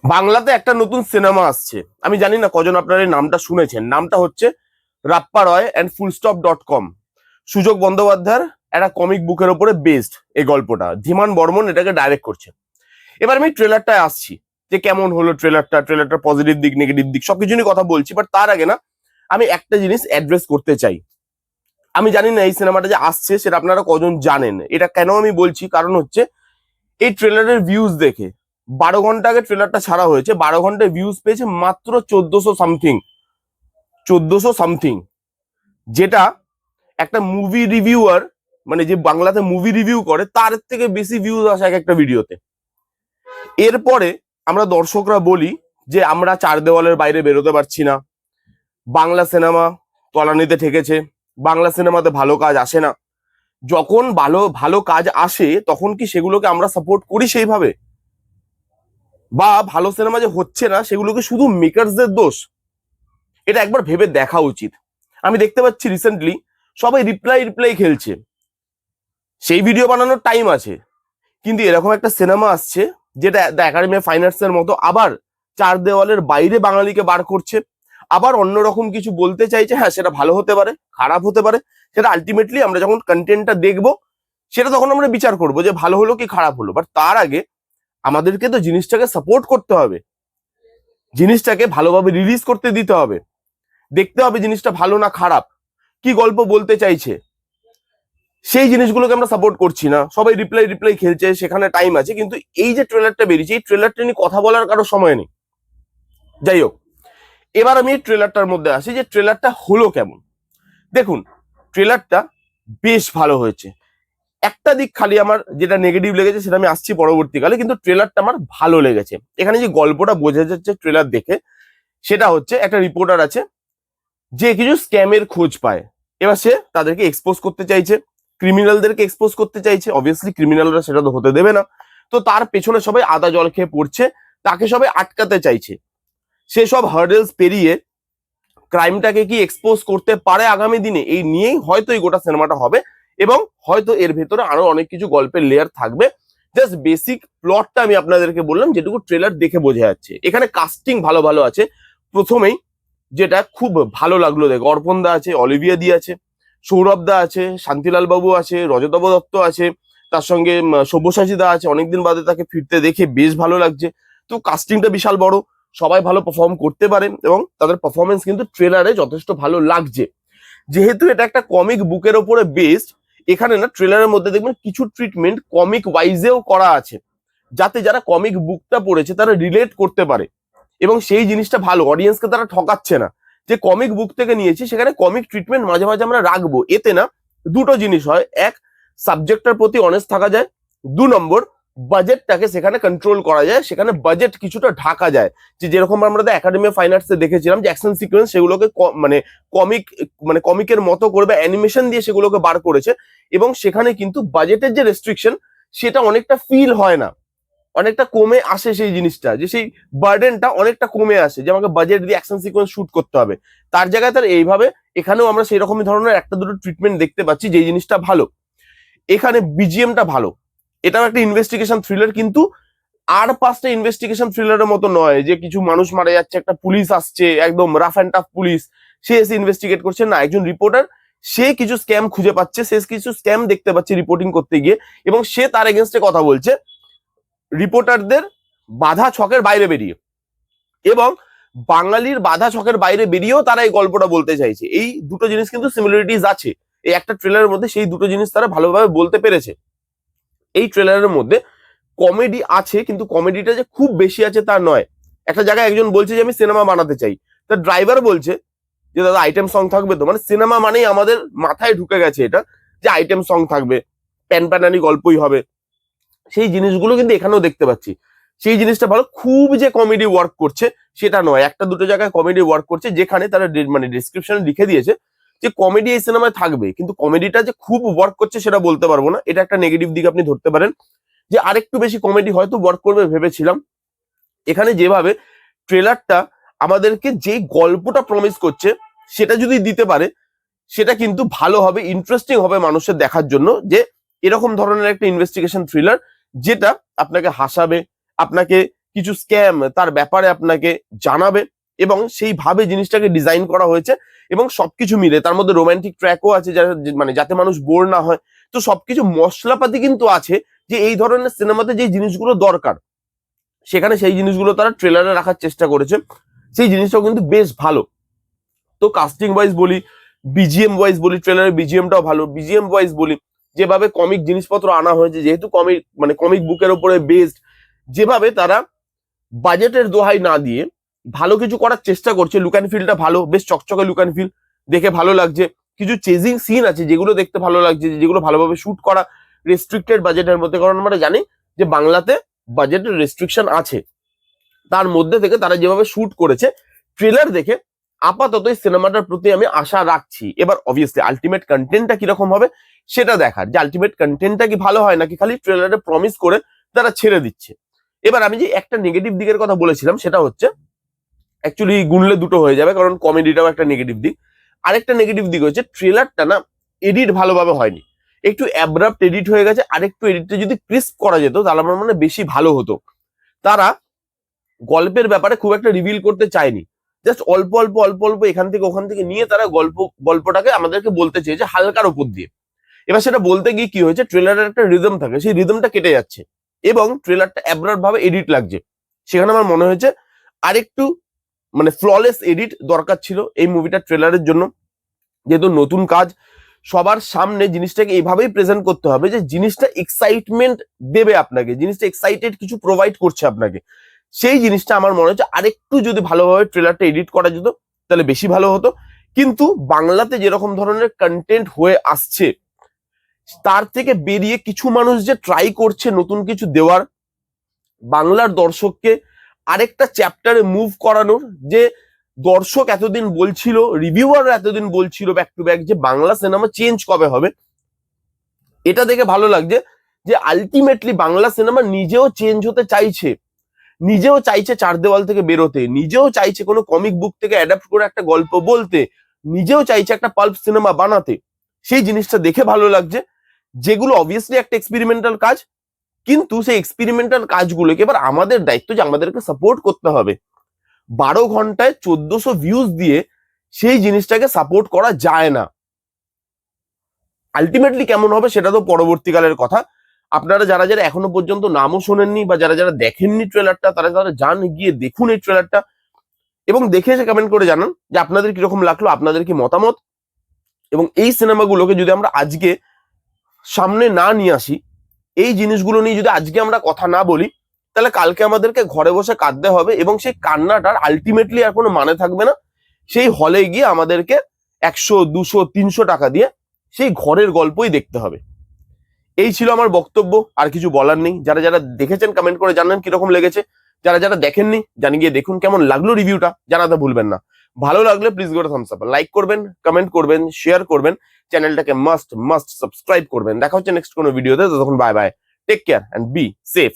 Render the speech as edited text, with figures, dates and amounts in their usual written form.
বাংলাতে একটা নতুন সিনেমা আসছে, আমি জানি না কজন আপনারা এই নামটা শুনেছেন। নামটা হচ্ছে রাপ্পা রয় অ্যান্ড fullstop.com। সুযোগ বন্দ্যোপাধ্যায়ের একটা কমিক বুকের ওপরে বেসড এই গল্পটা। ধীমান বর্মন এটাকে ডাইরেক্ট করছে। এবার আমি ট্রেলারটায় আসছি যে কেমন হলো ট্রেলারটা পজিটিভ দিক নেগেটিভ দিক সবকিছু নিয়ে কথা বলছি। বাট তার আগে না, আমি একটা জিনিস অ্যাড্রেস করতে চাই। আমি জানি না এই সিনেমাটা যে আসছে সেটা আপনারা কজন জানেন। এটা কেন আমি বলছি, কারণ হচ্ছে এই ট্রেলারের ভিউজ দেখে 12 ঘন্টা আগে ট্রেলারটা ছাড়া হয়েছে, 12 ঘন্টায় ভিউজ পেয়েছে মাত্র 1400 সামথিং। যেটা একটা মুভি রিভিউয়ার, মানে যে বাংলাতে মুভি রিভিউ করে, তার থেকে বেশি ভিউজ আসে এক একটা ভিডিওতে। এরপরে আমরা দর্শকরা বলি যে আমরা চার দেওয়ালের বাইরে বেরোতে পারছি না, বাংলা সিনেমা তলানিতে ঠেকেছে, বাংলা সিনেমাতে ভালো কাজ আসে না। যখন ভালো ভালো কাজ আসে তখন কি সেগুলোকে আমরা সাপোর্ট করি সেইভাবে? বা ভালো সিনেমা যে হচ্ছে না সেগুলোকে শুধু মেকারসদের দোষ? এটা একবার ভেবে দেখা উচিত। আমি দেখতে পাচ্ছি রিসেন্টলি সবাই রিপ্লাই খেলছে। সেই ভিডিও বানানোর টাইম আছে, কিন্তু এরকম একটা সিনেমা আসছে যেটা the academy of fine arts এর মতো আবার চার দেওয়ালের বাইরে বাঙালিকে বার করছে, আবার অন্যরকম কিছু বলতে চাইছে। হ্যাঁ, সেটা ভালো হতে পারে, খারাপ হতে পারে, সেটা আলটিমেটলি আমরা যখন কন্টেন্টটা দেখবো সেটা তখন আমরা বিচার করবো যে ভালো হলো কি খারাপ হলো। বাট তার আগে আমাদেরকে তো জিনিসটাকে সাপোর্ট করতে হবে, জিনিসটাকে ভালোভাবে রিলিজ করতে দিতে হবে, দেখতে হবে জিনিসটা ভালো না খারাপ, কি গল্প বলতে চাইছে। সেই জিনিসগুলোকে আমরা সাপোর্ট করছি না, সবাই রিপ্লাই খেলছে, সেখানে টাইম আছে। কিন্তু এই যে ট্রেলারটা বেরিয়েছে, এই ট্রেলারটা নিয়ে কথা বলার কারো সময় নেই। যাই হোক, এবার আমি এই ট্রেলারটার মধ্যে আসি যে ট্রেলারটা হলো কেমন। দেখুন, ট্রেলারটা বেশ ভালো হয়েছে। একটা দিক খালি আমার যেটা নেগেটিভ লেগেছে সেটা আমি আসছি পরবর্তীকালে, কিন্তু ট্রেলারটা আমার ভালো লেগেছে। এখানে যে গল্পটা বোঝা যাচ্ছে ট্রেলার দেখে, সেটা হচ্ছে একটা রিপোর্টার আছে যে কিছু স্ক্যামের খোঁজ পায়। এবার সে তাদেরকে এক্সপোজ করতে চাইছে, ক্রিমিনালদেরকে এক্সপোজ করতে চাইছে। অবভিয়াসলি ক্রিমিনালরা সেটা তো হতে দেবে না, তো তার পেছনে সবাই আদা জল খেয়ে পড়ছে, তাকে সবাই আটকাতে চাইছে। সে সব হার্ডেলস পেরিয়ে ক্রাইমটাকে কি এক্সপোজ করতে পারে আগামী দিনে, এই নিয়েই হয়তো এই গোটা সিনেমাটা হবে। এবং হয়তো এর ভেতরে আরো অনেক কিছু গল্পের লেয়ার থাকবে। জাস্ট বেসিক প্লটটা আমি আপনাদেরকে বললাম, যেটুকু ট্রেলার দেখে বোঝা যাচ্ছে। এখানে কাস্টিং ভালো ভালো আছে। প্রথমেই যেটা খুব ভালো লাগলো দেখে, অর্পণ দা আছে, অলিভিয়া দি আছে, সৌরভ দা আছে, শান্তিলাল বাবু আছে, রজতাভ দত্ত আছে, তার সঙ্গে সব্যসাচী দা আছে। অনেকদিন বাদে তাকে ফিরতে দেখে বেশ ভালো লাগছে। তো কাস্টিংটা বিশাল বড়, সবাই ভালো পারফর্ম করতে পারে এবং তাদের পারফরমেন্স কিন্তু ট্রেলারে যথেষ্ট ভালো লাগছে। যেহেতু এটা একটা কমিক বুকের ওপরে বেসড, এখানে না ট্রেলারের মধ্যে দেখবেন কিছু ট্রিটমেন্ট কমিক ওয়াইজেও করা আছে, যাতে যারা কমিক বুকটা পড়েছে তারা রিলেট করতে পারে। এবং সেই জিনিসটা ভালো, অডিয়েন্সকে তারা ঠকাচ্ছে না যে কমিক বুক থেকে নিয়েছি, সেখানে কমিক ট্রিটমেন্ট মাঝে মাঝে আমরা রাখবো। এতে না দুটো জিনিস হয়: এক, সাবজেক্টের প্রতি অনেস্ট থাকা যায়; 2 নম্বর, বাজেটটাকে সেখানে কন্ট্রোল করা যায়, সেখানে বাজেট কিছুটা ঢাকা যায়। যে যেরকম আমরা একাডেমি অফ ফাইন আর্টসে দেখেছিলাম যে অ্যাকশন সিকোয়েন্স সেগুলোকে মানে কমিক মানে কমিকের মতো করে বা অ্যানিমেশন দিয়ে সেগুলোকে বার করেছে, এবং সেখানে কিন্তু বাজেটের যে রেস্ট্রিকশন সেটা অনেকটা ফিল হয় না, অনেকটা কমে আসে সেই জিনিসটা, যে সেই বার্ডেনটা অনেকটা কমে আসে যে আমাকে বাজেট দিয়ে অ্যাকশন সিকোয়েন্স শুট করতে হবে। তার জায়গায় তার এইভাবে এখানেও আমরা সেই রকমই ধরনের একটা দুটো ট্রিটমেন্ট দেখতে পাচ্ছি, যে জিনিসটা ভালো। এখানে বিজিএমটা ভালো, এটাও একটা ইনভেস্টিগেশন থ্রিলার, কিন্তু আর 5টা ইনভেস্টিগেশন থ্রিলারের মতো নয় যে কিছু মানুষ মারা যাচ্ছে, একটা পুলিশ আসছে একদম রাফ অ্যান্ড টাফ পুলিশ, সে এসে ইনভেস্টিগেট করছে। না, একজন রিপোর্টার, সে কিছু স্ক্যাম খুঁজে পাচ্ছে, সে কিছু স্ক্যাম দেখতে পাচ্ছে রিপোর্টিং করতে গিয়ে, এবং সে তার এগেনস্টে কথা বলছে রিপোর্টারদের বাধা ছকের বাইরে বেরিয়ে। এবং বাঙালির বাধা ছকের বাইরে বেরিয়েও তারা এই গল্পটা বলতে চাইছে। এই দুটো জিনিস কিন্তু সিমিলারিটিস আছে এই একটা ট্রেলারের মধ্যে, সেই দুটো জিনিস তারা ভালোভাবে বলতে পেরেছে। এই ট্রেলারের মধ্যে কমেডি আছে, কিন্তু কমেডিটা যে খুব বেশি আছে তা নয়। একটা জায়গায় একজন বলছে যে আমি সিনেমা বানাতে চাই, তার ড্রাইভার বলছে যে দাদা আইটেম সং থাকবে তো। মানে সিনেমা মানেই আমাদের মাথায় ঢুকে গেছে এটা, যে আইটেম সং থাকবে, প্যানপ্যানানি গল্পই হবে। সেই জিনিসগুলো কিন্তু এখানেও দেখতে পাচ্ছি। সেই জিনিসটা ভালো, খুব যে কমেডি ওয়ার্ক করছে সেটা নয়, একটা দুটো জায়গায় কমেডি ওয়ার্ক করছে, যেখানে তারা মানে ডিসক্রিপশনে লিখে দিয়েছে যে কমেডি এই সিনেমায় থাকবে, কিন্তু কমেডিটা যে খুব ওয়ার্ক করছে সেটা বলতে পারবো না। এটা একটা নেগেটিভ দিক আপনি ধরতে পারেন, যে আরেকটু বেশি কমেডি হয়তো ওয়ার্ক করবে ভেবেছিলাম। এখানে যেভাবে ট্রেলারটা আমাদেরকে যে গল্পটা প্রমিস করছে সেটা যদি দিতে পারে, সেটা কিন্তু ভালো হবে, ইন্টারেস্টিং হবে মানুষের দেখার জন্য। যে এরকম ধরনের একটা ইনভেস্টিগেশন থ্রিলার যেটা আপনাকে হাসাবে, আপনাকে কিছু স্ক্যাম তার ব্যাপারে আপনাকে জানাবে, এবং সেইভাবে জিনিসটাকে ডিজাইন করা হয়েছে। এবং সবকিছু মিলে তার মধ্যে রোমান্টিক ট্র্যাকও আছে, মানে যাতে মানুষ বোর না হয়। তো সবকিছু মশলাপাতি কিন্তু আছে, যে এই ধরনের সিনেমাতে যে জিনিসগুলো দরকার সেখানে সেই জিনিসগুলো তারা ট্রেলারে রাখার চেষ্টা করেছে। সেই জিনিসটাও কিন্তু বেশ ভালো। তো কাস্টিং ওয়াইজ বলি, বিজিএম ওয়াইজ বলি, ট্রেলারের বিজিএমটাও ভালো। বিজিএম ওয়াইজ বলি, যেভাবে কমিক জিনিসপত্র আনা হয়েছে, যেহেতু কমিক বুকের উপরে বেসড, যেভাবে তারা বাজেটের দোহাই না দিয়ে ভালো কিছু করার চেষ্টা করছে। লুক অ্যান্ড ফিলটা ভালো, বেশ চকচকে লুক অ্যান্ড ফিল, দেখে ভালো লাগছে। কিছু চেজিং সিন আছে যেগুলো দেখতে ভালো লাগছে, যেগুলো ভালোভাবে শুট করা, রেস্ট্রিক্টেড বাজেটের মধ্যে। কারণ আমরা জানি যে বাংলাতে বাজেটের রেস্ট্রিকশন আছে, তার মধ্যে থেকে তারা যেভাবে শুট করেছে, ট্রেলার দেখে আপাতত এই সিনেমাটার প্রতি আমি আশা রাখছি। এবার অবভিয়াসলি আলটিমেট কন্টেন্টটা কিরকম হবে সেটা দেখার, যে আলটিমেট কন্টেন্টটা কি ভালো হয় নাকি খালি ট্রেলারে প্রমিস করে তারা ছেড়ে দিচ্ছে। এবার আমি যে একটা নেগেটিভ দিকের কথা বলেছিলাম সেটা হচ্ছে, অ্যাকচুয়ালি গুনলে দুটো হয়ে যাবে, কারণ কমেডিটাও একটা নেগেটিভ দিক। আরেকটা নেগেটিভ দিক হচ্ছে ট্রেলারটা না এডিট ভালোভাবে হয়নি, একটু অ্যাব্রাপ্ট এডিট হয়ে গেছে। আরেকটু এডিটটা যদি ক্রিস্প করা যেত তাহলে আমার মনে হয় বেশি ভালো হতো। তারা গল্পের ব্যাপারে খুব একটা রিভিল করতে চায়নি, জাস্ট অল্প অল্প অল্প অল্প এখান থেকে ওখান থেকে নিয়ে তারা গল্পটাকে আমাদেরকে বলতে চেয়েছে হালকার উপর দিয়ে। এবার সেটা বলতে গিয়ে কি হয়েছে, ট্রেলারের একটা রিদম থাকে, সেই রিদমটা কেটে যাচ্ছে এবং ট্রেলারটা অ্যাব্রাপ্ট ভাবে এডিট লাগছে। সেখানে আমার মনে হয়েছে আরেকটু মানে ফ্ললেস এডিট দরকার ছিল এই মুভিটার ট্রেলারের জন্য। যেহেতু নতুন কাজ, সবার সামনে জিনিসটাকে এইভাবেই প্রেজেন্ট করতে হবে যে জিনিসটা এক্সাইটমেন্ট দেবে আপনাকে, জিনিসটা এক্সাইটেড কিছু প্রোভাইড করছে আপনাকে। সেই জিনিসটা আমার মনে হচ্ছে আরেকটু যদি ভালোভাবে ট্রেলারটা এডিট করা যেত তাহলে বেশি ভালো হতো। কিন্তু বাংলাতে যেরকম ধরনের কন্টেন্ট হয়ে আসছে তার থেকে বেরিয়ে কিছু মানুষ যে ট্রাই করছে নতুন কিছু দেওয়ার, বাংলার দর্শককে আরেকটা চ্যাপ্টারে মুভ করানোর, যে দর্শক এতদিন বলছিল, রিভিউয়ার এতদিন বলছিল ব্যাক টু ব্যাক যে বাংলা সিনেমা চেঞ্জ কবে হবে, এটা দেখে ভালো লাগছে যে আলটিমেটলি বাংলা সিনেমা নিজেও চেঞ্জ হতে চাইছে, নিজেও চাইছে চার দেওয়াল থেকে বেরোতে, নিজেও চাইছে কোনো কমিক বুক থেকে অ্যাডাপ্ট করে একটা গল্প বলতে, নিজেও চাইছে একটা পাল্প সিনেমা বানাতে। সেই জিনিসটা দেখে ভালো লাগছে, যেগুলো অবভিয়াসলি একটা এক্সপেরিমেন্টাল কাজ, কিন্তু সেই এক্সপেরিমেন্টাল কাজগুলোকে এবার আমাদের দায়িত্ব যে আমাদেরকে সাপোর্ট করতে হবে। 12 ঘন্টায় 1400 ভিউজ দিয়ে সেই জিনিসটাকে সাপোর্ট করা যায় না। আলটিমেটলি কেমন হবে সেটা তো পরবর্তীকালের কথা। আপনারা যারা যারা এখনো পর্যন্ত নামও শোনেননি বা যারা যারা দেখেননি ট্রেলারটা, তারা তারা যান গিয়ে দেখুন এই ট্রেলারটা, এবং দেখে এসে কমেন্ট করে জানান যে আপনাদের কিরকম লাগলো, আপনাদের কি মতামত। এবং এই সিনেমাগুলোকে যদি আমরা আজকে সামনে না নিয়ে আসি, এই জিনিসগুলো নিয়ে যদি আজকে আমরা কথা না বলি, তাহলে কালকে আমাদেরকে ঘরে বসে কাঁদতে হবে, এবং সেই কান্নাটার আলটিমেটলি আর কোনো মানে থাকবে না। সেই হলে গিয়ে আমাদেরকে 100, 200, 300 টাকা দিয়ে সেই ঘরের গল্পই দেখতে হবে। এই ছিল আমার বক্তব্য, আর কিছু বলার নেই। যারা যারা দেখেছেন কমেন্ট করে জানান কিরকম লেগেছে, যারা যারা দেখেননি জানি গিয়ে দেখুন কেমন লাগলো রিভিউটা, জানাতে ভুলবেন না। ভালো লাগলে please go thumbs up, like করবেন, কমেন্ট করবেন, শেয়ার করবেন, চ্যানেলটাকে মাস্ট সাবস্ক্রাইব করবেন। দেখা হচ্ছে নেক্সট কোনো ভিডিওতে, ততক্ষণ bye bye, take care and be safe.